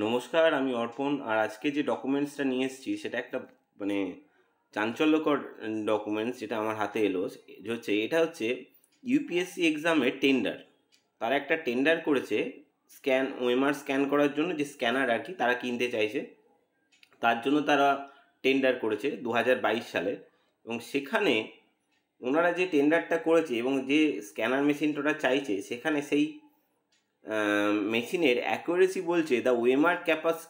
নমস্কার, আমি অর্পণ। আর আজকে যে ডকুমেন্টসটা নিয়ে এসেছি সেটা একটা মানে চাঞ্চল্যকর ডকুমেন্টস যেটা আমার হাতে এলো। এটা হচ্ছে ইউপিএসসি এক্সামের টেন্ডার। তারা একটা টেন্ডার করেছে ওএমআর স্ক্যান করার জন্য, যে স্ক্যানার আর কি তারা কিনতে চাইছে, তার জন্য তারা টেন্ডার করেছে 2022 সালে। এবং সেখানে ওনারা যে টেন্ডারটা করেছে এবং যে স্ক্যানার মেশিনটা ওরা চাইছে, সেখানে সেই মেশিনের অ্যাকুরেসি বলছে the OMR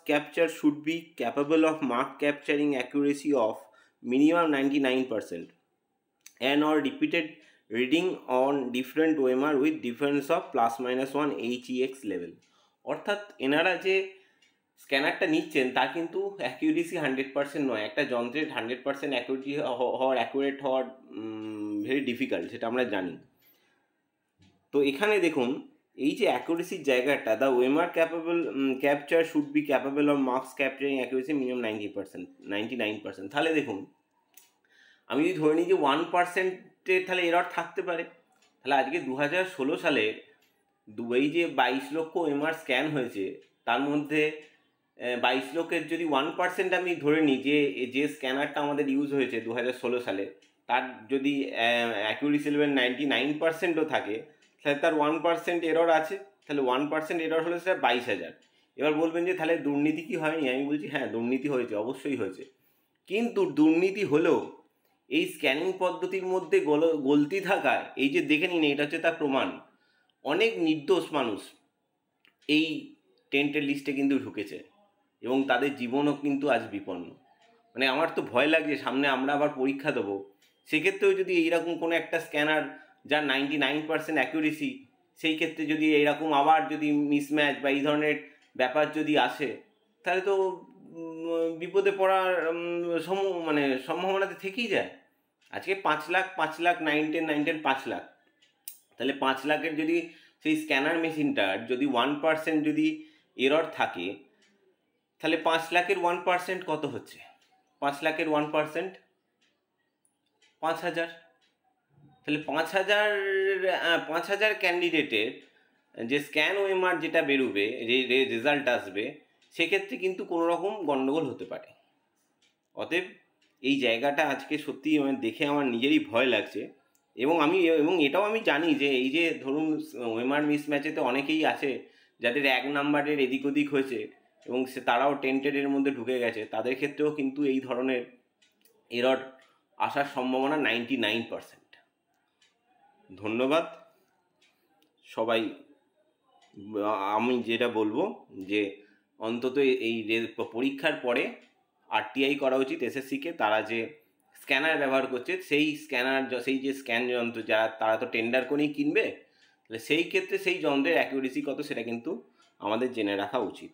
capture should be capable of mark capturing accuracy of minimum 99% and or repeated reading on different OMR with difference of +-1 HEX level। অর্থাৎ এনারা যে স্ক্যানারটা নিচ্ছেন তার কিন্তু অ্যাকিউরেসি 100% নয়। একটা যন্ত্রের 100% অ্যাকুরেট হওয়ার ভেরি ডিফিকাল্ট, সেটা আমরা জানি। তো এখানে দেখুন, এই যে অ্যাকুরেসির জায়গাটা, the OMR capture should be capable of marks capturing accuracy minimum 99%। তাহলে দেখুন, আমি যদি ধরে নিই যে 1%-এর তাহলে এরর থাকতে পারে, তাহলে আজকে 2016 সালে এই যে 22 লক্ষ ওএমআর স্ক্যান হয়েছে, তার মধ্যে 22 লক্ষের যদি 1% আমি ধরে নিই যে স্ক্যানারটা আমাদের ইউজ হয়েছে 2016 সালে, তার যদি অ্যাকুরেসি লেভেল 99%ও থাকে, তাহলে তার 1% এরর আছে। তাহলে 1% এরর হলে সেটা 22,000। এবার বলবেন যে তাহলে দুর্নীতি কি হয়নি? আমি বলছি হ্যাঁ, দুর্নীতি হয়েছে, অবশ্যই হয়েছে। কিন্তু দুর্নীতি হলেও এই স্ক্যানিং পদ্ধতির মধ্যে গলতি থাকায়, এই যে দেখে নিন, এটা হচ্ছে তার প্রমাণ। অনেক নির্দোষ মানুষ এই টেন্টের লিস্টে কিন্তু ঢুকেছে এবং তাদের জীবনও কিন্তু আজ বিপন্ন। মানে আমার তো ভয় লাগছে, সামনে আমরা আবার পরীক্ষা দেবো, সেক্ষেত্রেও যদি এইরকম কোনো একটা স্ক্যানার যার 99% অ্যাকুরেসি, সেই ক্ষেত্রে যদি এইরকম আবার যদি মিসম্যাচ বা এই ধরনের ব্যাপার যদি আসে, তাহলে তো বিপদে পড়ার সম্ভাবনাতে থেকেই যায়। আজকে 5 লাখ 9-10 5 লাখ, তাহলে 5 লাখের যদি সেই স্ক্যানার মেশিনটার যদি 1% যদি এরর থাকে, তাহলে 5 লাখের 1% কত হচ্ছে? 5 লাখের 1% 5,000। তাহলে 5,000 ক্যান্ডিডেটের যে স্ক্যান ওএমআর যেটা বেরোবে, যে রেজাল্ট আসবে, সেক্ষেত্রে কিন্তু কোনো রকম গণ্ডগোল হতে পারে। অতএব এই জায়গাটা আজকে সত্যি দেখে আমার নিজেরই ভয় লাগছে। এবং এটাও আমি জানি যে এই যে ধরুন ওএমআর মিসম্যাচেতে অনেকেই আছে যাদের 1 নাম্বারের এদিক ওদিক হয়েছে এবং তারাও টেন্টেডের মধ্যে ঢুকে গেছে, তাদের ক্ষেত্রেও কিন্তু এই ধরনের এরর আসার সম্ভাবনা 99%। ধন্যবাদ সবাই। আমি যেটা বলবো যে অন্তত এই পরীক্ষার পরে আরটিআই করা উচিত এসএসসিকে। তারা যে স্ক্যানার ব্যবহার করছে, সেই যে স্ক্যান যন্ত্র তারা তো টেন্ডার করেই কিনবে, তাহলে সেই ক্ষেত্রে সেই যন্ত্রের অ্যাকুরেসি কত সেটা কিন্তু আমাদের জেনে রাখা উচিত।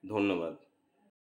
ধন্যবাদ।